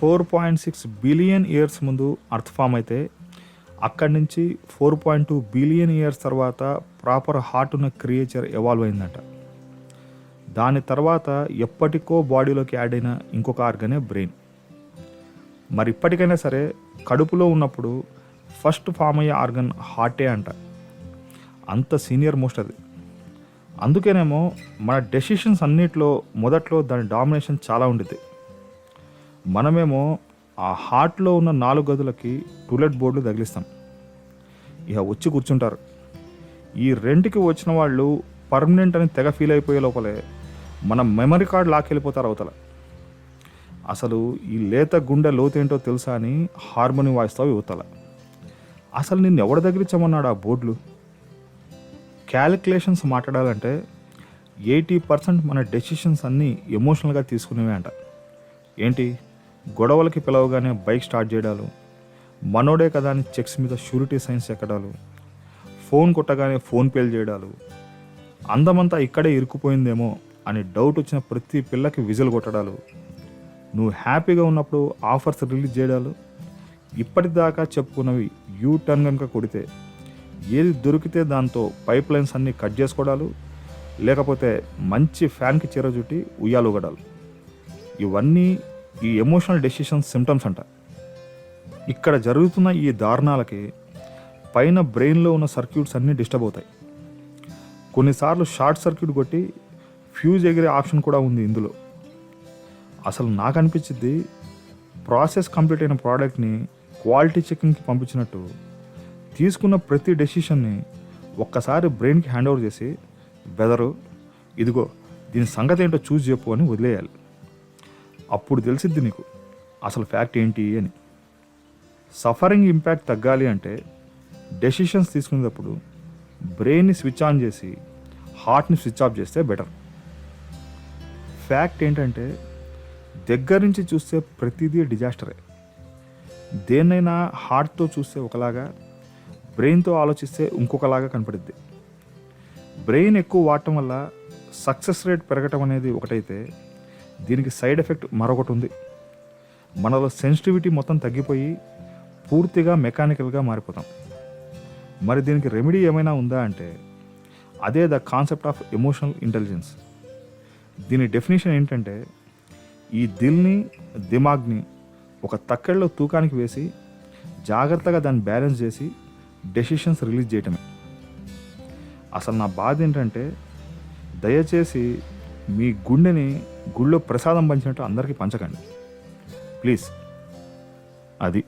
4.6 billion years ముందు earth form అయితే అక్కడి నుంచి 4.2 బిలియన్ ఇయర్స్ తర్వాత ప్రాపర్ హార్ట్ ఉన్న క్రియేచర్ ఎవాల్వ్ అయిందట. దాని తర్వాత ఎప్పటికో బాడీలోకి యాడ్ అయిన ఇంకొక ఆర్గనే బ్రెయిన్. మరి ఇప్పటికైనా సరే కడుపులో ఉన్నప్పుడు ఫస్ట్ ఫామ్ అయ్యే ఆర్గన్ హార్టే అంట. అంత సీనియర్ మోస్ట్ అది. అందుకేనేమో మన డెసిషన్స్ అన్నిట్లో మొదట్లో దాని డామినేషన్ చాలా ఉండేది. మనమేమో ఆ హార్ట్లో ఉన్న 4 గదులకి టూలెట్ బోర్డులు తగిలిస్తాం. ఇక వచ్చి కూర్చుంటారు. ఈ రెంట్కి వచ్చిన వాళ్ళు పర్మనెంట్ అని తెగ ఫీల్ అయిపోయే లోపలే మన మెమరీ కార్డ్ లాక్కెళ్ళిపోతారు అవతల. అసలు ఈ లేత గుండె లోతేంటో తెలుసా అని హార్మోని వాయిస్తావు యువతల. అసలు నిన్ను ఎవరి దగ్గర ఇచ్చామన్నాడు ఆ బోర్డులు? క్యాలిక్యులేషన్స్ మాట్లాడాలంటే 80% మన డెసిషన్స్ అన్నీ ఎమోషనల్గా తీసుకునేవే అంట. ఏంటి, గొడవలకి పిలవగానే బైక్ స్టార్ట్ చేయడాలు, మనోడే కదా అని చెక్స్ మీద షూరిటీ సైన్స్ ఎక్కడాలు, ఫోన్ కొట్టగానే ఫోన్ పేలు చేయడాలు, అందమంతా ఇక్కడే ఇరుక్కుపోయిందేమో అని డౌట్ వచ్చిన ప్రతి పిల్లకి విజిల్ కొట్టడాలు, నువ్వు హ్యాపీగా ఉన్నప్పుడు ఆఫర్స్ రిలీజ్ చేయడాలు, ఇప్పటిదాకా చెప్పుకున్నవి యూ టర్న్ కనుక కొడితే ఏది దొరికితే దాంతో పైప్ లైన్స్ అన్నీ కట్ చేసుకోవడాలు, లేకపోతే మంచి ఫ్యాన్కి చీర చుట్టి ఉయ్యాలుగడాలు, ఇవన్నీ ఈ ఎమోషనల్ డెసిషన్స్ సిమ్టమ్స్ అంట. ఇక్కడ జరుగుతున్న ఈ దారుణాలకి పైన బ్రెయిన్లో ఉన్న సర్క్యూట్స్ అన్నీ డిస్టర్బ్ అవుతాయి. కొన్నిసార్లు షార్ట్ సర్క్యూట్ కొట్టి ఫ్యూజ్ ఎగిరే ఆప్షన్ కూడా ఉంది ఇందులో. అసలు నాకు అనిపించింది, ప్రాసెస్ కంప్లీట్ అయిన ప్రోడక్ట్ని క్వాలిటీ చెకింగ్కి పంపించినట్టు తీసుకున్న ప్రతి డెసిషన్ని ఒక్కసారి బ్రెయిన్కి హ్యాండ్ ఓవర్ చేసి, బెదరు ఇదిగో దీని సంగతి ఏంటో చూసి చెప్పు అని వదిలేయాలి. అప్పుడు తెలిసిద్ది నీకు అసలు ఫ్యాక్ట్ ఏంటి అని. సఫరింగ్ ఇంపాక్ట్ తగ్గాలి అంటే డెసిషన్స్ తీసుకునేటప్పుడు బ్రెయిన్ని స్విచ్ ఆన్ చేసి హార్ట్ని స్విచ్ ఆఫ్ చేస్తే బెటర్. ఫ్యాక్ట్ ఏంటంటే దగ్గర నుంచి చూస్తే ప్రతిదీ డిజాస్టరే. దేన్నైనా హార్ట్తో చూస్తే ఒకలాగా, బ్రెయిన్తో ఆలోచిస్తే ఇంకొకలాగా కనపడుద్ది. బ్రెయిన్ ఎక్కువ వాడటం వల్ల సక్సెస్ రేట్ పెరగటం అనేది ఒకటైతే, దీనికి సైడ్ ఎఫెక్ట్ మరొకటి ఉంది. మనలో సెన్సిటివిటీ మొత్తం తగ్గిపోయి పూర్తిగా మెకానికల్గా మారిపోతాం. మరి దీనికి రెమెడీ ఏమైనా ఉందా అంటే అదే the concept of emotional intelligence. దీని డెఫినేషన్ ఏంటంటే, ఈ దిల్ని దిమాగ్ని ఒక తక్కెళ్ళలో తూకానికి వేసి జాగ్రత్తగా దాన్ని బ్యాలెన్స్ చేసి డెసిషన్స్ రిలీజ్ చేయటమే. అసలు నా బాధ ఏంటంటే, దయచేసి మీ గుండెని గుళ్ళో ప్రసాదం పంచినట్టు అందరికీ పంచకండి ప్లీజ్. అది